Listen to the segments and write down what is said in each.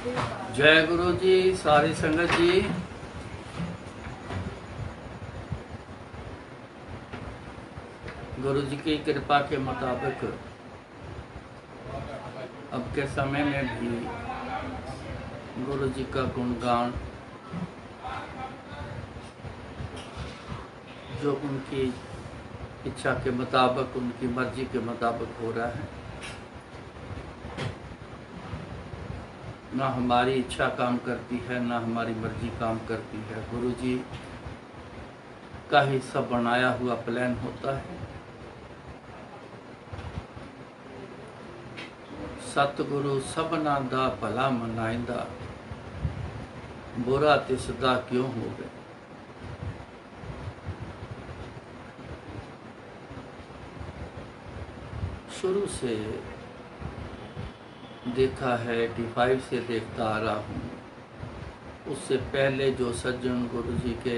जय गुरु जी, सारी संगत जी। गुरु जी की कृपा के मुताबिक अब के समय में भी गुरु जी का गुणगान जो उनकी इच्छा के मुताबिक, उनकी मर्जी के मुताबिक हो रहा है। ना हमारी इच्छा काम करती है, ना हमारी मर्जी काम करती है। गुरु जी का ही सब बनाया हुआ प्लान होता है। सतगुरु सबना दा भला मनाइंदा, बुरा तिसदा क्यों होवे। शुरू से देखा है, 85 से देखता आ रहा हूँ। उससे पहले जो सज्जन गुरु जी के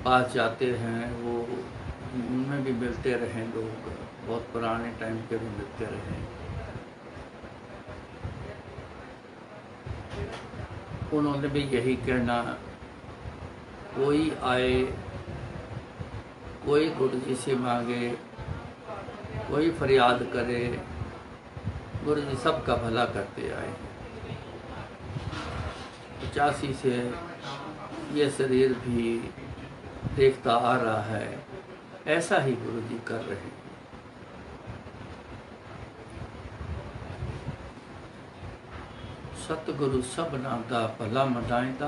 पास जाते हैं वो उनमें भी मिलते रहे लोग, बहुत पुराने टाइम के भी मिलते रहे। उन्होंने भी यही कहना, कोई आए, कोई गुरु जी से मांगे, कोई फरियाद करे, गुरु जी सबका भला करते आए। 85 से ये शरीर भी देखता आ रहा है, ऐसा ही गुरु जी कर रहे हैं। सतगुरु सबना दा भला मनाइंदा,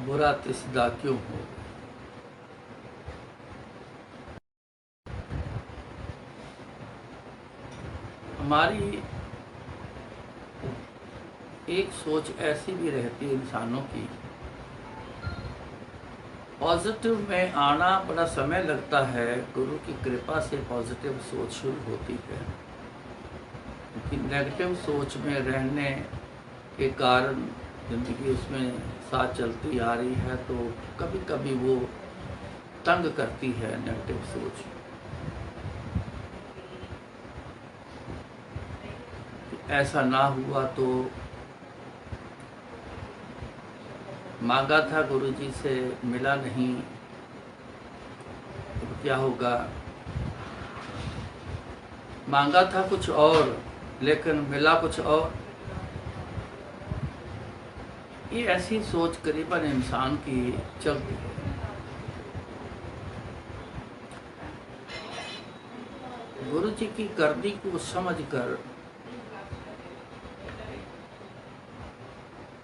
बुरा तिसदा क्यों हो। हमारी एक सोच ऐसी भी रहती है इंसानों की, पॉजिटिव में आना बड़ा समय लगता है। गुरु की कृपा से पॉजिटिव सोच शुरू होती है, क्योंकि नेगेटिव सोच में रहने के कारण जिंदगी उसमें साथ चलती आ रही है, तो कभी कभी वो तंग करती है नेगेटिव सोच। ऐसा ना हुआ तो मांगा था गुरु जी से, मिला नहीं, तो क्या होगा। मांगा था कुछ और लेकिन मिला कुछ और। ये ऐसी सोच करीबन इंसान की चलती है। गुरु जी की करनी को समझकर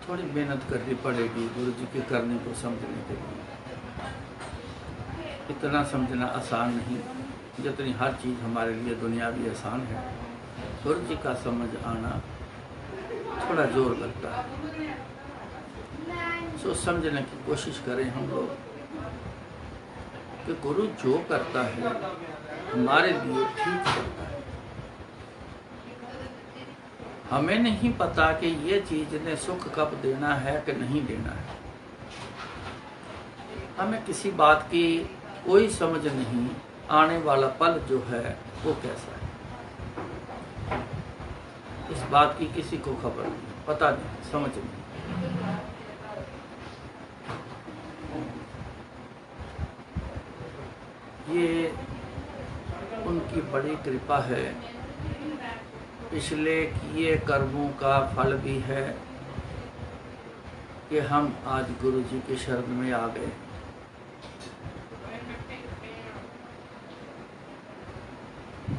थोड़ी मेहनत करनी पड़ेगी गुरु जी की करनी को समझने के लिए। इतना समझना आसान नहीं जितनी हर चीज़ हमारे लिए दुनियावी आसान है। गुरु जी का समझ आना थोड़ा जोर लगता है। सोच समझने की कोशिश करें हम लोग कि गुरु जो करता है हमारे लिए ठीक करता है। हमें नहीं पता कि ये चीज ने सुख कब देना है कि नहीं देना है। हमें किसी बात की कोई समझ नहीं, आने वाला पल जो है वो कैसा है, इस बात की किसी को खबर नहीं, पता नहीं, समझ नहीं। ये उनकी बड़ी कृपा है। पिछले किए कर्मों का फल भी है कि हम आज गुरु जी के शरण में आ गए।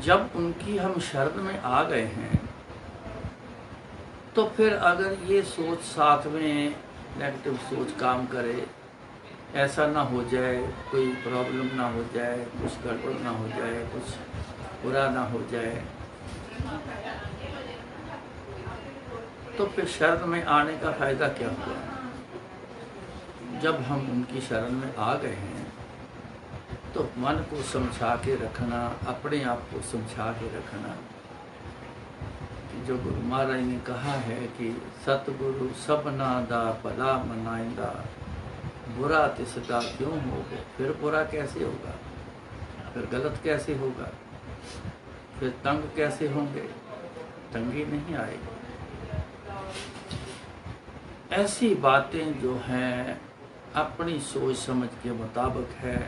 जब उनकी हम शरण में आ गए हैं तो फिर अगर ये सोच साथ में नेगेटिव सोच काम करे, ऐसा ना हो जाए, कोई प्रॉब्लम ना हो जाए, कुछ गड़बड़ ना हो जाए, कुछ बुरा ना हो जाए, तो फिर शरण में आने का फायदा क्या हुआ। जब हम उनकी शरण में आ गए हैं तो मन को समझा के रखना, अपने आप को समझा के रखना। जो गुरु महाराज ने कहा है कि सतगुरु सबना दा भला मनाइंदा, बुरा तिसदा क्यों होगा। फिर बुरा कैसे होगा, फिर गलत कैसे होगा, फिर तंग कैसे होंगे, तंगी नहीं आएगी। ऐसी बातें जो हैं अपनी सोच समझ के मुताबिक है,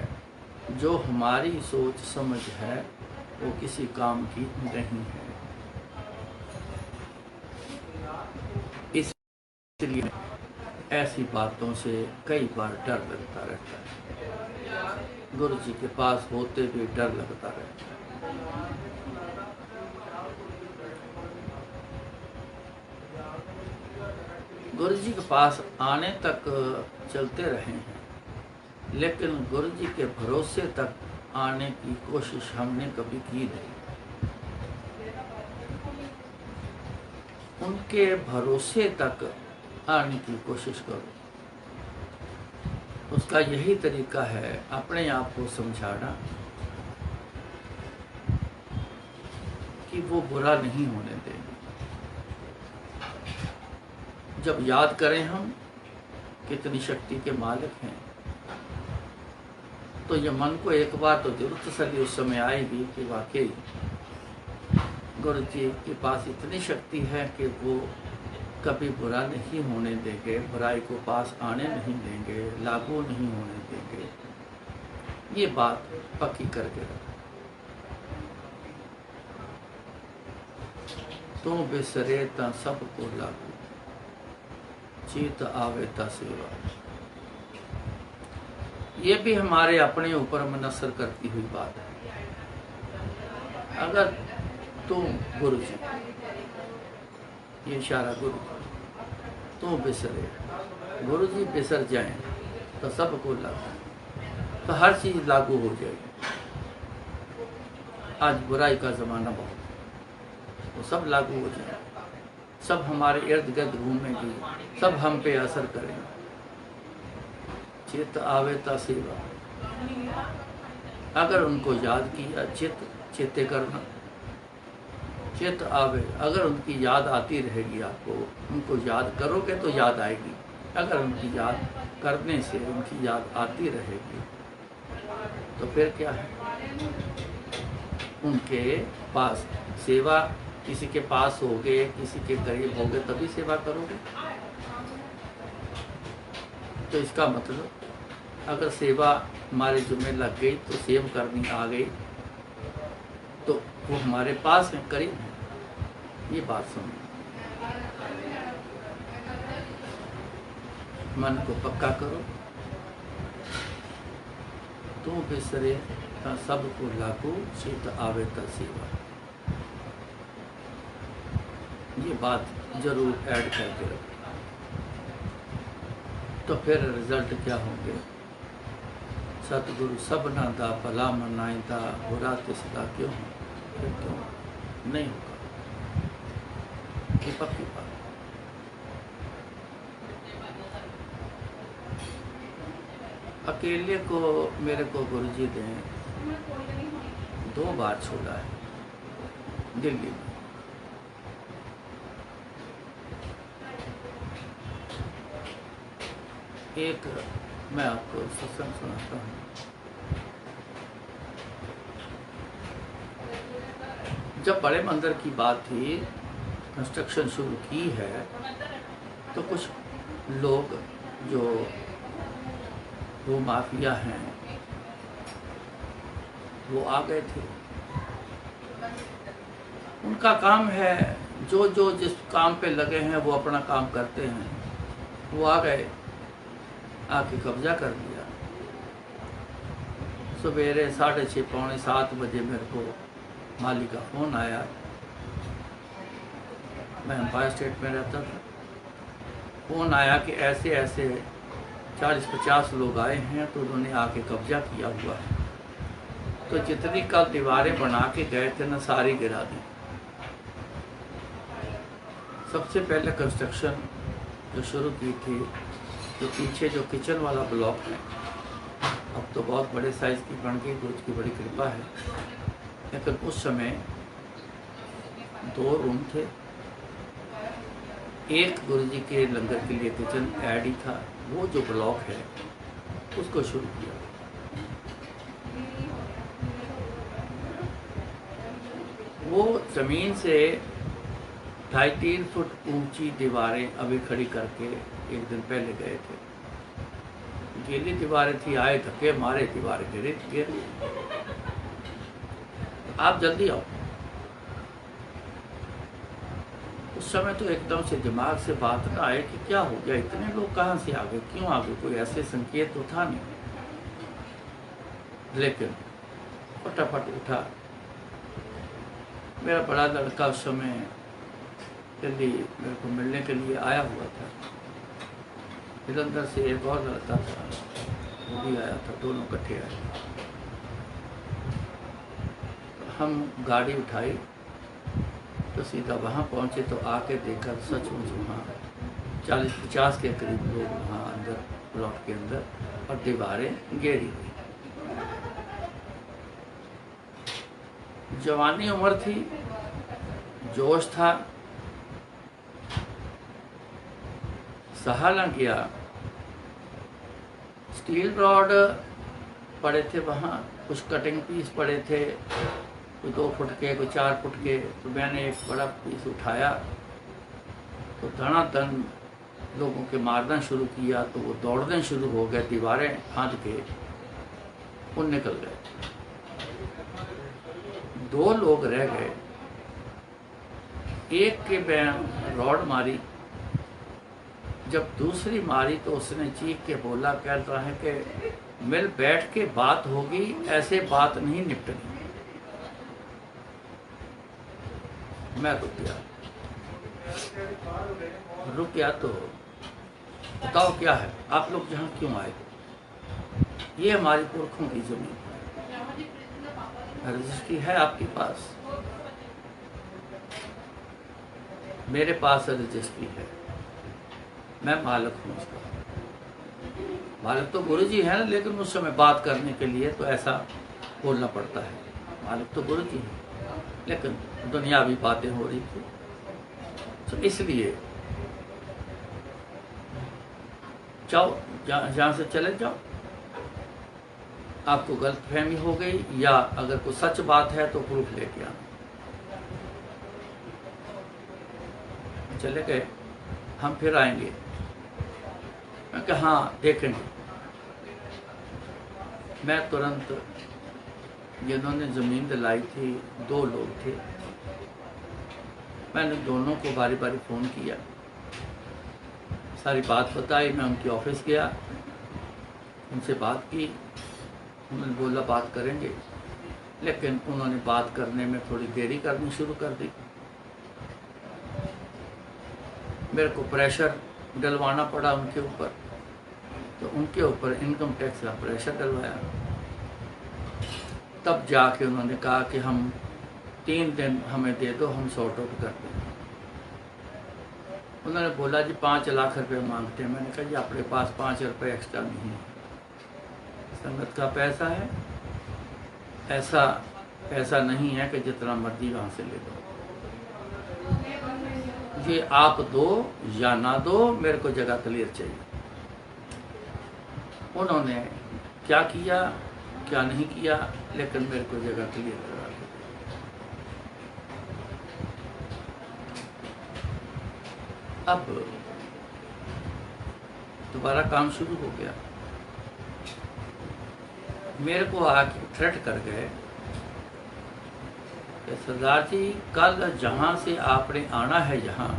जो हमारी सोच समझ है वो किसी काम की नहीं है। इसलिए ऐसी बातों से कई बार डर लगता रहता है। गुरु जी के पास होते भी डर लगता रहता है। गुरु जी के पास आने तक चलते रहे हैं, लेकिन गुरु जी के भरोसे तक आने की कोशिश हमने कभी की नहीं। उनके भरोसे तक आने की कोशिश करो। उसका यही तरीका है अपने आप को समझाना कि वो बुरा नहीं होने देंगे। जब याद करें हम कितनी शक्ति के मालिक हैं, तो ये मन को एक बार तो जरूर तसल्ली उस समय आएगी कि वाकई गुरु जी के पास इतनी शक्ति है कि वो कभी बुरा नहीं होने देंगे, बुराई को पास आने नहीं देंगे, लागू नहीं होने देंगे। ये बात पक्की करके रखो। तो बिसरे ता सबको लागू, चीत आवे ता सेवा। ये भी हमारे अपने ऊपर मुनसर करती हुई बात है। अगर तुम गुरु जी, ये इशारा गुरु, तुम बिसरे, गुरु जी बिसर जाएं तो सबको लागू, तो हर चीज लागू हो जाएगी। आज बुराई का जमाना बहुत है, वो सब लागू हो जाए, सब हमारे इर्द गिर्द घूमेंगी, सब हम पे असर करेंगे। चित आवे ता सेवा, अगर उनको याद किया, चित्ते करना, चित आवे, अगर उनकी याद आती रहेगी आपको, उनको याद करोगे तो याद आएगी। अगर उनकी याद करने से उनकी याद आती रहेगी तो फिर क्या है, उनके पास सेवा, किसी के पास होगे, किसी के करीब होगे तभी सेवा करोगे। तो इसका मतलब अगर सेवा हमारे जुम्मे लग गई तो सेव करनी आ गई तो वो हमारे पास है, करीब है। ये बात समझो, मन को पक्का करो। तू बिसरे ता सबको लागू, चित आवे ता सेवा। ये बात जरूर ऐड करके रखो। तो फिर रिजल्ट क्या होंगे? सतगुरु सबना दा भला मनाइंदा, बुरा तिसदा क्यों नहीं होगा। ये पक्की बात। अकेले को मेरे को गुरुजी ने 2 बार छोड़ा है दिल्ली में। एक मैं आपको सत्संग सुनाता हूँ। जब बड़े मंदिर की बात थी, कंस्ट्रक्शन शुरू की है, तो कुछ लोग जो वो माफिया हैं वो आ गए थे। उनका काम है, जो जिस काम पे लगे हैं वो अपना काम करते हैं। वो आ गए, आके कब्जा कर लिया। सवेरे 6:30 पौने 7 बजे मेरे को माली का फ़ोन आया। मैं एम्पायर स्टेट में रहता था। फ़ोन आया कि ऐसे ऐसे 40-50 लोग आए हैं, तो उन्होंने आके कब्जा किया हुआ है। तो जितनी कल दीवारें बना के गए थे ना, सारी गिरा दी। सबसे पहले कंस्ट्रक्शन जो शुरू की थी, जो पीछे जो किचन वाला ब्लॉक है, अब तो बहुत बड़े साइज़ की बन गई, गुरु की बड़ी कृपा है। लेकिन उस समय 2 रूम थे। एक गुरुजी के लंगर के लिए किचन ऐड ही था। वो जो ब्लॉक है उसको शुरू किया। वो ज़मीन से 2.5-3 फुट ऊंची दीवारें अभी खड़ी करके एक दिन पहले गए थे। गीली दीवारें थी, आए धक्के मारे, दीवारें गिर गई। आप जल्दी आओ। उस समय तो एकदम से दिमाग से बात ना आए कि क्या हो गया, इतने लोग कहाँ से आ गए, क्यों आ गए, कोई ऐसे संकेत तो था नहीं। लेकिन फटाफट उठा। मेरा बड़ा लड़का उस समय जल्दी मेरे को मिलने के लिए आया हुआ था। फिर अंदर से एक और लड़का था, वो भी आया था, दोनों इकट्ठे आए। हम गाड़ी उठाई तो सीधा वहाँ पहुँचे तो आके देखकर सचमुच वहाँ 40-50 के करीब लोग वहाँ अंदर प्लॉट के अंदर, और दीवारें गिरी हुई। जवानी उम्र थी, जोश था, सहा न गया। स्टील रॉड पड़े थे वहाँ, कुछ कटिंग पीस पड़े थे, कोई 2 फुट के, कोई 4 फुट के। तो मैंने एक बड़ा पीस उठाया तो धनाधन लोगों के मारना शुरू किया, तो वो दौड़ने शुरू हो गए, दीवारें फांद के वो निकल गए। 2 लोग रह गए। एक के मैं रॉड मारी, जब दूसरी मारी तो उसने चीख के बोला, कह रहा है कि मिल बैठ के बात होगी, ऐसे बात नहीं निपटनी। मैं रुक गया तो बताओ क्या है, आप लोग यहाँ क्यों आए? ये हमारी पुरखों की जमीन है, रजिस्ट्री है आपके पास? मेरे पास रजिस्ट्री है, मैं मालिक हूँ उसका। मालिक तो गुरु जी है ना, लेकिन उस समय बात करने के लिए तो ऐसा बोलना पड़ता है। मालिक तो गुरु जी है, लेकिन दुनियावी बातें हो रही थी, तो इसलिए जाओ, जहाँ से चले जाओ। आपको गलतफहमी हो गई, या अगर कोई सच बात है तो प्रूफ लेके आना। चले गए। हम फिर आएंगे। मैं कहा हाँ देखेंगे। मैं तुरंत, जिन्होंने ज़मीन दिलाई थी 2 लोग थे, मैंने दोनों को बारी बारी फ़ोन किया, सारी बात बताई। मैं उनके ऑफिस गया, उनसे बात की। उन्होंने बोला बात करेंगे, लेकिन उन्होंने बात करने में थोड़ी देरी करनी शुरू कर दी। मेरे को प्रेशर डलवाना पड़ा उनके ऊपर, तो उनके ऊपर इनकम टैक्स का प्रेशर डलवाया। तब जाके उन्होंने कहा कि हम 3 दिन हमें दे दो, हम सॉर्ट आउट कर देंगे। उन्होंने बोला जी 5 लाख रुपए मांगते हैं। मैंने कहा जी अपने पास 5 रुपये एक्स्ट्रा नहीं है, संगत का पैसा है, ऐसा पैसा नहीं है कि जितना मर्जी वहाँ से ले दो। ये आप दो या ना दो, मेरे को जगह क्लियर चाहिए। उन्होंने क्या किया क्या नहीं किया, लेकिन मेरे को जगह क्लियर करा दी। अब दोबारा काम शुरू हो गया। मेरे को आके थ्रेट कर गए, सरदार जी कल जहाँ से आपने आना है, यहाँ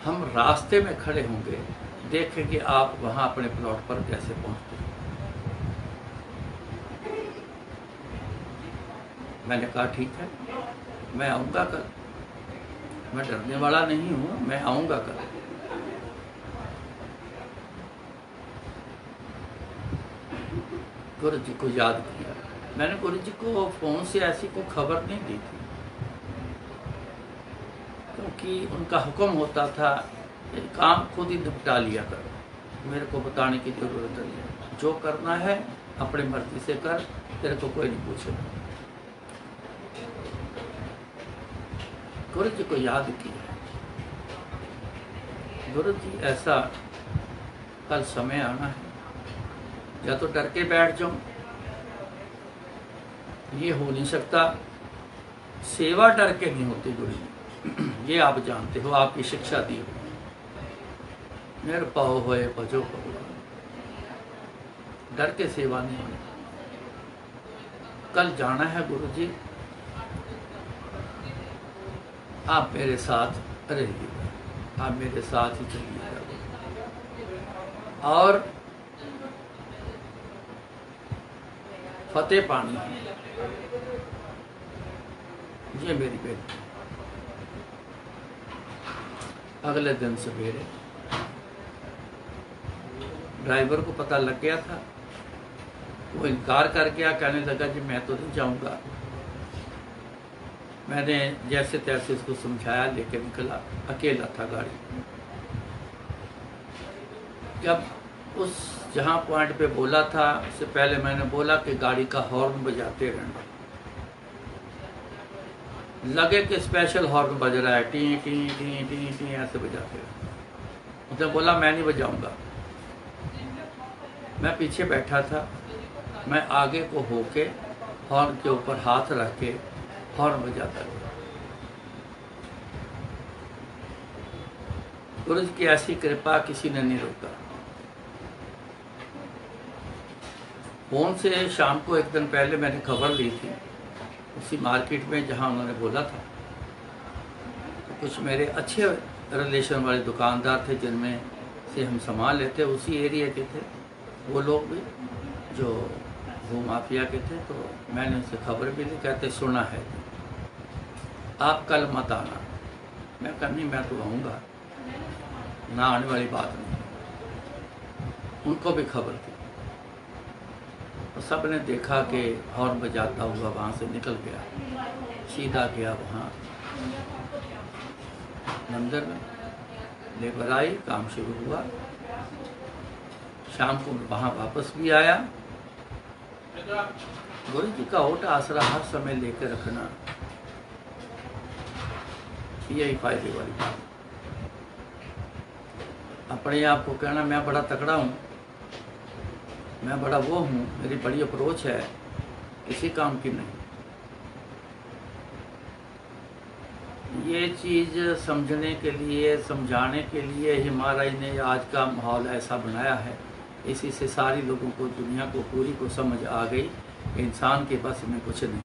हम रास्ते में खड़े होंगे, देखेंगे आप वहाँ अपने प्लॉट पर कैसे पहुँचते। मैंने कहा ठीक है, मैं आऊँगा कल, मैं डरने वाला नहीं हूँ, मैं आऊँगा कल। गुरु जी को याद किया। मैंने गुरु जी को फ़ोन से ऐसी कोई खबर नहीं दी थी, क्योंकि उनका हुक्म होता था कि काम खुद ही निपटा लिया करो, मेरे को बताने की ज़रूरत नहीं है, जो करना है अपनी मर्जी से कर, तेरे को कोई नहीं पूछेगा। गुरु जी को याद किया। गुरु जी ऐसा कल समय आना है, या तो डर के बैठ जाऊं, ये हो नहीं सकता। सेवा डर के नहीं होती गुरु जी, ये आप जानते हो, आपकी शिक्षा दी हो। मेरे पाओ होए भजो भगवान, डर के सेवा नहीं होनी। कल जाना है गुरु जी, आप मेरे साथ रहिएगा, आप मेरे साथ ही चलिएगा। और फतेह पानी है, ये मेरी बेटी। अगले दिन सवेरे ड्राइवर को पता लग गया था, वो इनकार कर गया, कहने लगा जी मैं तो नहीं जाऊंगा। मैंने जैसे तैसे इसको समझाया, लेके निकला, अकेला था गाड़ी। जब उस जहाँ पॉइंट पे बोला था, उससे पहले मैंने बोला कि गाड़ी का हॉर्न बजाते रहना। लगे कि स्पेशल हॉर्न बज रहा है, T T T T T ऐसे बजाते रहना। उसने बोला मैं नहीं बजाऊंगा। मैं पीछे बैठा था, मैं आगे को होके हॉर्न के ऊपर हाथ रख के हॉर्न बजाता गया। गुरु जी की ऐसी कृपा, किसी ने नहीं रोका। फोन से शाम को एक दिन पहले मैंने खबर ली थी, उसी मार्केट में जहां उन्होंने बोला था। तो कुछ मेरे अच्छे रिलेशन वाले दुकानदार थे जिनमें से हम सामान लेते, उसी एरिया के थे वो लोग भी, जो वो माफिया के थे। तो मैंने उनसे खबर भी ली, कहते सुना है आप कल मत आना। मैं कहा नहीं, मैं तो आऊँगा, ना आने वाली बात नहीं। उनको भी खबर थी, तो सब ने देखा कि हॉर्न बजाता हुआ वहाँ से निकल गया, सीधा गया वहाँ मंदिर में। लेबर आई, काम शुरू हुआ। शाम को वहाँ वापस भी आया। गुरु जी का ओट आसरा हर समय लेकर रखना, यही फायदे वाली बात। अपने आप को कहना मैं बड़ा तगड़ा हूँ, मैं बड़ा वो हूँ, मेरी बड़ी अप्रोच है, किसी काम की नहीं। ये चीज़ समझने के लिए, समझाने के लिए ही महाराज ने आज का माहौल ऐसा बनाया है। इसी से सारी लोगों को, दुनिया को, पूरी को समझ आ गई, इंसान के बस में कुछ नहीं।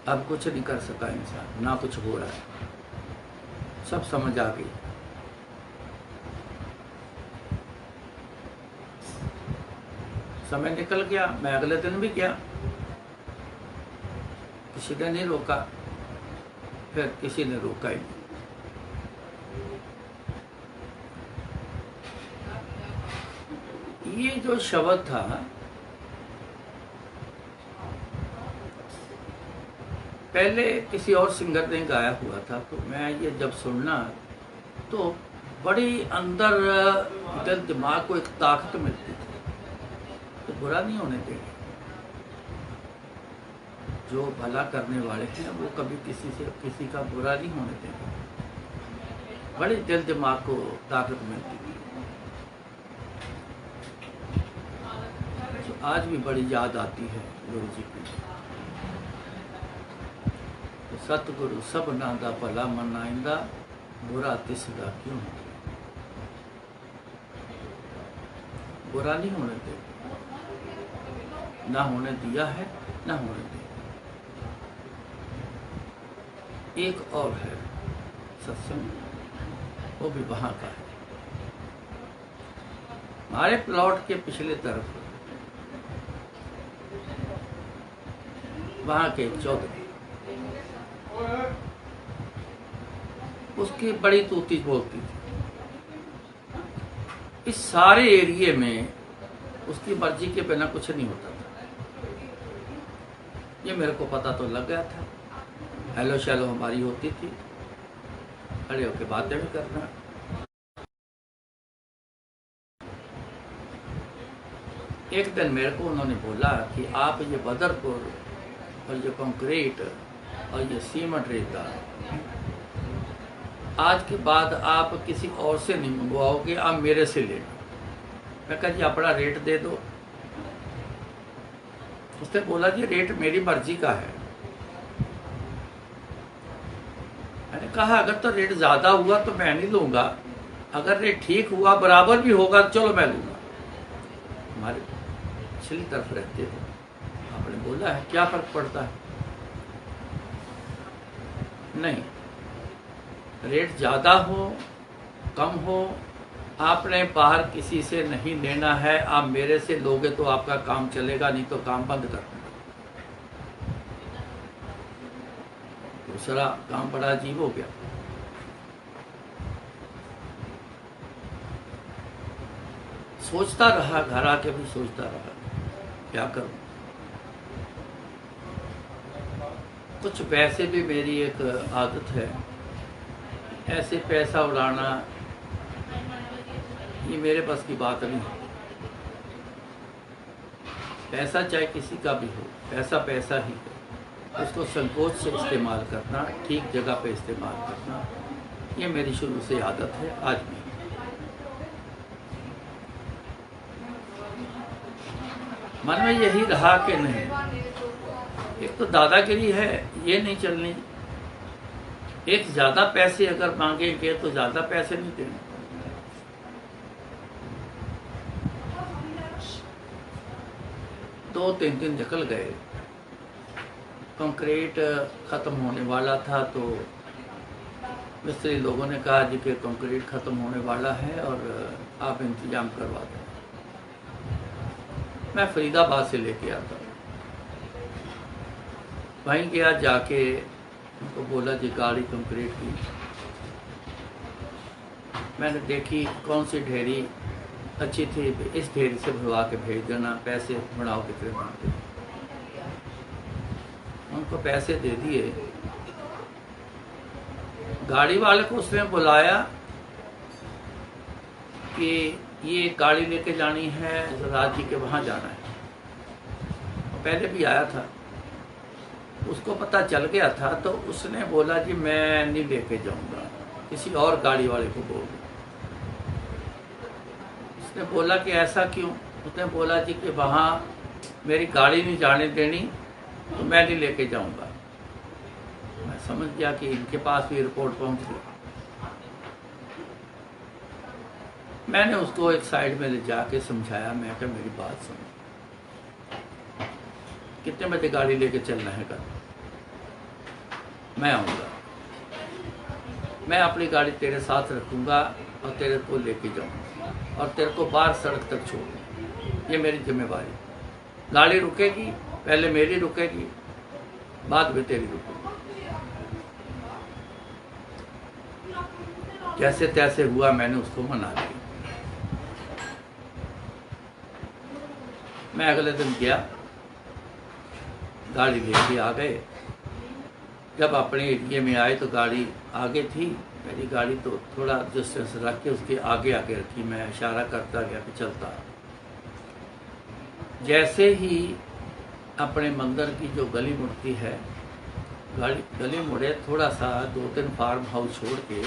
अब कुछ नहीं कर सका इंसान, ना कुछ हो रहा है, सब समझ आ गई। समय निकल गया, मैं अगले दिन भी गया, किसी ने नहीं रोका, फिर किसी ने रोका ही नहीं। ये जो शब्द था, पहले किसी और सिंगर ने गाया हुआ था, तो मैं ये जब सुनना तो बड़ी अंदर दिल दिमाग को एक ताकत मिलती थी, तो बुरा नहीं होने देंगे। जो भला करने वाले हैं वो कभी किसी का बुरा नहीं होने देंगे। बड़ी दिल दिमाग को ताकत मिलती थी। तो आज भी बड़ी याद आती है गुरु जी की। तो सतगुरु सब नादा भला मनाइंदा, बुरा तिसदा क्यों। बुरा नहीं होने दे, ना होने दिया है, ना होने दे। एक और है सत्संग, वो भी वहां का है, हमारे प्लॉट के पिछले तरफ, वहां के चौधरी, उसकी बड़ी तूती बोलती थी। इस सारे एरिया में उसकी मर्जी के बिना कुछ नहीं होता था। ये मेरे को पता तो लग गया था। हेलो शैलो हमारी होती थी, खड़े होके बातें भी करना। एक दिन मेरे को उन्होंने बोला कि आप ये बदरपुर और ये कंक्रीट और ये सीमेंट रेता आज के बाद आप किसी और से नहीं मंगवाओगे, आप मेरे से लेना। मैं कहा जी अपना रेट दे दो। उसने बोला जी रेट मेरी मर्जी का है, कहा अगर तो रेट ज़्यादा हुआ तो मैं नहीं लूँगा, अगर रेट ठीक हुआ बराबर भी होगा तो चलो मैं लूँगा। हमारे पिछली तरफ रहते हो, आपने बोला है क्या फ़र्क पड़ता है? नहीं, रेट ज़्यादा हो कम हो, आपने बाहर किसी से नहीं लेना है। आप मेरे से लोगे तो आपका काम चलेगा, नहीं तो काम बंद कर देना। दूसरा काम बड़ा अजीब हो गया। सोचता रहा, घर आके भी सोचता रहा क्या करूं। कुछ पैसे भी मेरी एक आदत है, ऐसे पैसा उड़ाना ये मेरे बस की बात नहीं है। पैसा चाहे किसी का भी हो, पैसा पैसा ही है, उसको संकोच से इस्तेमाल करना, ठीक जगह पे इस्तेमाल करना, ये मेरी शुरू से आदत है, आज भी। मन में यही रहा कि नहीं, एक तो दादागिरी है, ये नहीं चलनी। एक ज़्यादा पैसे अगर मांगेंगे तो ज़्यादा पैसे नहीं देंगे। 2-3 दिन निकल गए, कंक्रीट ख़त्म होने वाला था तो मिस्त्री लोगों ने कहा जी कि कंक्रीट ख़त्म होने वाला है और आप इंतज़ाम करवा दें। मैं फरीदाबाद से लेके आता, वहीं गया, जाके उनको बोला जी गाड़ी कंक्रीट की। मैंने देखी कौन सी ढेरी अच्छी थी, इस ढेरी से भरवा के भेज देना, पैसे बढ़ाओ कितने मांगते। उनको पैसे दे दिए। गाड़ी वाले को उसने बुलाया कि ये गाड़ी लेके जानी है, राज जी के वहाँ जाना है। पहले भी आया था, उसको पता चल गया था, तो उसने बोला जी मैं नहीं लेके जाऊँगा, किसी और गाड़ी वाले को बोल। उसने बोला कि ऐसा क्यों? उसने बोला जी कि वहाँ मेरी गाड़ी नहीं जाने देनी तो मैं नहीं लेके जाऊँगा। मैं समझ गया कि इनके पास भी रिपोर्ट पहुँच गई। मैंने उसको एक साइड में ले जाके समझाया, मैं कहा मेरी बात सुनो, कितने बजे गाड़ी लेके चलना है कल? मैं आऊँगा, मैं अपनी गाड़ी तेरे साथ रखूँगा और तेरे को लेके जाऊँगा और तेरे को बाहर सड़क तक छोड़ूँगा, ये मेरी जिम्मेवारी। गाड़ी रुकेगी, पहले मेरी रुकेगी, बाद में तेरी रुकेगी। जैसे तैसे हुआ, मैंने उसको मना लिया। मैं अगले दिन गया, गाड़ी लेके आ गए। जब अपने एरिए में आए तो गाड़ी आगे थी, मेरी गाड़ी तो थोड़ा डिस्टेंस रख के उसके आगे आगे रखी। मैं इशारा करता गया कि चलता। जैसे ही अपने मंदिर की जो गली मुड़ती है, गली मुड़े, थोड़ा सा 2-3 फार्म हाउस छोड़ के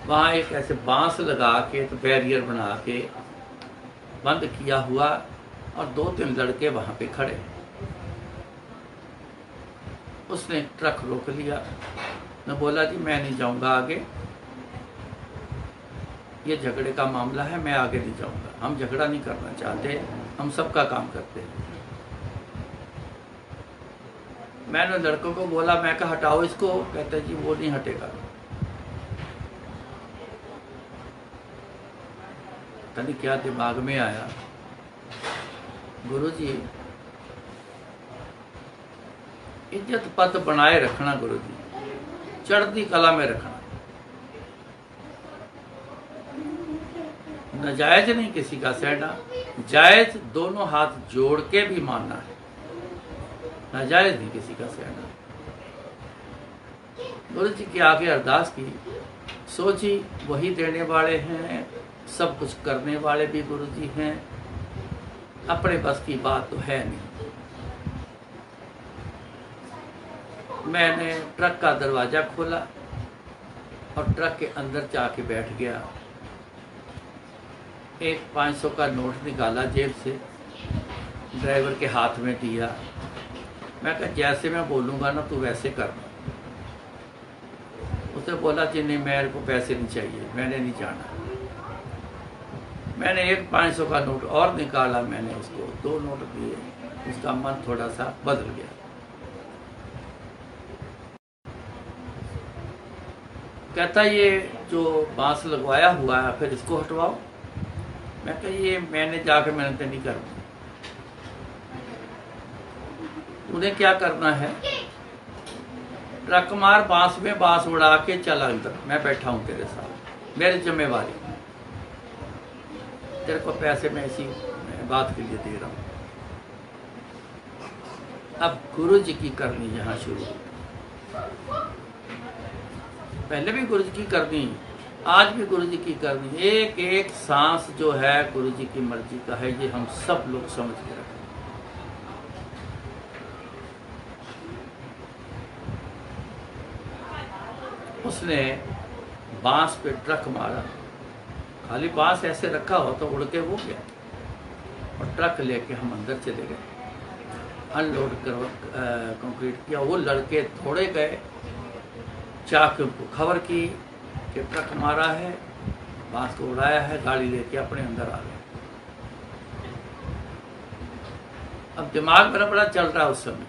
वहाँ एक ऐसे बांस लगा के तो बैरियर बना के बंद किया हुआ और 2-3 लड़के वहाँ पे खड़े। उसने ट्रक रोक लिया। मैं बोला जी मैं नहीं जाऊँगा आगे, ये झगड़े का मामला है, मैं आगे नहीं जाऊँगा। हम झगड़ा नहीं करना चाहते, हम सबका काम करते हैं। मैंने लड़कों को बोला, मैं कहा हटाओ इसको। कहते जी वो नहीं हटेगा। कभी क्या दिमाग में आया, गुरुजी इज्जत पद बनाए रखना, गुरुजी चढ़ती कला में रखना, नाजायज नहीं किसी का सहना, जायज दोनों हाथ जोड़ के भी मानना है, नाजायज नहीं किसी का सहना। गुरुजी के आगे अरदास की, सोची वही देने वाले हैं, सब कुछ करने वाले भी गुरुजी हैं, अपने बस की बात तो है नहीं। मैंने ट्रक का दरवाज़ा खोला और ट्रक के अंदर जाके बैठ गया। एक 500 का नोट निकाला जेब से, ड्राइवर के हाथ में दिया। मैं कहा जैसे मैं बोलूँगा ना तू वैसे करना। उसने बोला कि नहीं, मेरे को पैसे नहीं चाहिए, मैंने नहीं जाना। मैंने एक 500 का नोट और निकाला, मैंने उसको 2 नोट दिए। उसका मन थोड़ा सा बदल गया। कहता ये जो बांस लगवाया हुआ है फिर इसको हटवाओ। मैं कहा ये मैंने जाके मेहनत नहीं करनी, उन्हें क्या करना है, ट्रक मार बांस में बांस उड़ा के चला अंदर, मैं बैठा हूं तेरे साथ, मेरी जिम्मेवारी, तेरे को पैसे मैं इसी बात के लिए दे रहा हूं। अब गुरु जी की करनी यहाँ शुरू हुई। पहले भी गुरु जी की करनी, आज भी गुरु जी की करनी। एक एक सांस जो है गुरु जी की मर्जी का है, ये हम सब लोग समझ के रखें। उसने बांस पे ट्रक मारा, खाली बांस ऐसे रखा हो तो उड़ के वो गया, और ट्रक लेके हम अंदर चले गए, अनलोड कर कंक्रीट किया। वो लड़के थोड़े गए, जाके उनको खबर की कि ट्रक मारा है, बांस को उड़ाया है, गाड़ी लेके अपने अंदर आ गए। अब दिमाग मेरा बड़ा चल रहा है उस समय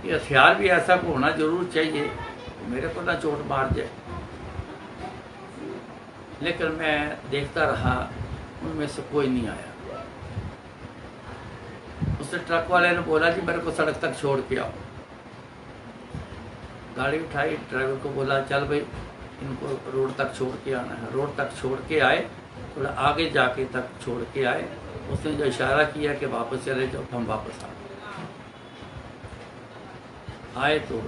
कि हथियार भी ऐसा को होना जरूर चाहिए, मेरे को ना चोट मार जाए। लेकिन मैं देखता रहा, उनमें से कोई नहीं आया। उसने ट्रक वाले ने बोला कि मेरे को सड़क तक छोड़ के आओ। गाड़ी उठाई, ड्राइवर को बोला चल भाई इनको रोड तक छोड़ के आना है। रोड तक छोड़ के आए, थोड़ा आगे जाके तक छोड़ के आए। उसने जो इशारा किया कि वापस चले जाओ, हम वापस आए तो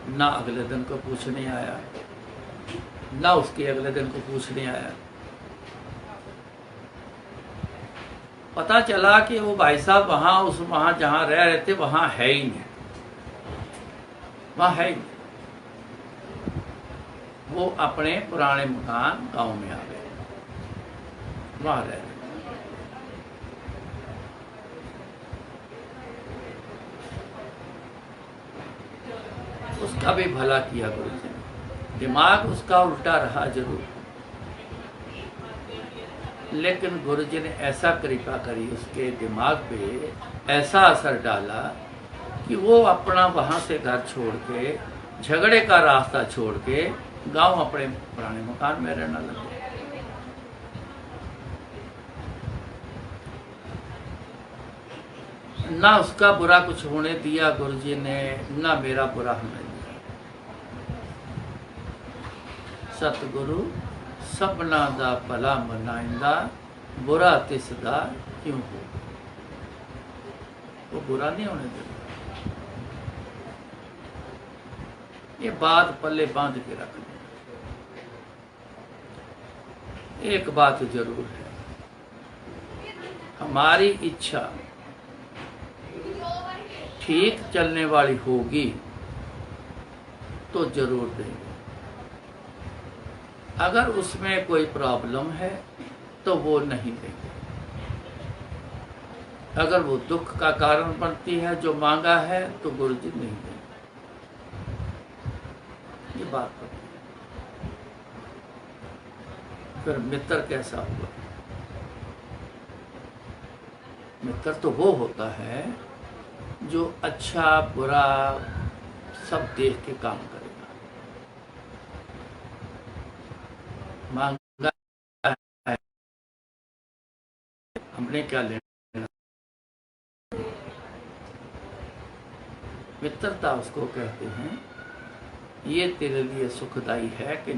ना अगले दिन को पूछने आया, ना उसके अगले दिन को पूछने आया। पता चला कि वो भाई साहब वहां जहां रह रहे थे वहां है ही नहीं, वहां है ही नहीं। वो अपने पुराने मकान गांव में आ गए, वहां रह रहे। उसका भी भला किया गुरु जी ने। दिमाग उसका उल्टा रहा जरूर, लेकिन गुरु जी ने ऐसा कृपा करी, उसके दिमाग पे ऐसा असर डाला कि वो अपना वहां से घर छोड़ के, झगड़े का रास्ता छोड़ के गांव अपने पुराने मकान में रहना लगे। ना उसका बुरा कुछ होने दिया गुरु जी ने, ना मेरा बुरा होने दिया। सतगुरु सबना दा भला मनाइंदा, बुरा तिसदा क्यों हो। वो बुरा नहीं होने देता। ये बात पल्ले बांध के रखना। एक बात जरूर है, हमारी इच्छा ठीक चलने वाली होगी तो जरूर देंगे। अगर उसमें कोई प्रॉब्लम है तो वो नहीं देंगे। अगर वो दुख का कारण बनती है जो मांगा है तो गुरु जी नहीं देंगे। ये बात पता। फिर मित्र कैसा हुआ? मित्र तो वो होता है जो अच्छा बुरा सब देख के काम करेगा। मांगा है, हमने क्या लेना। मित्रता उसको कहते हैं, ये तेरे लिए सुखदाई है कि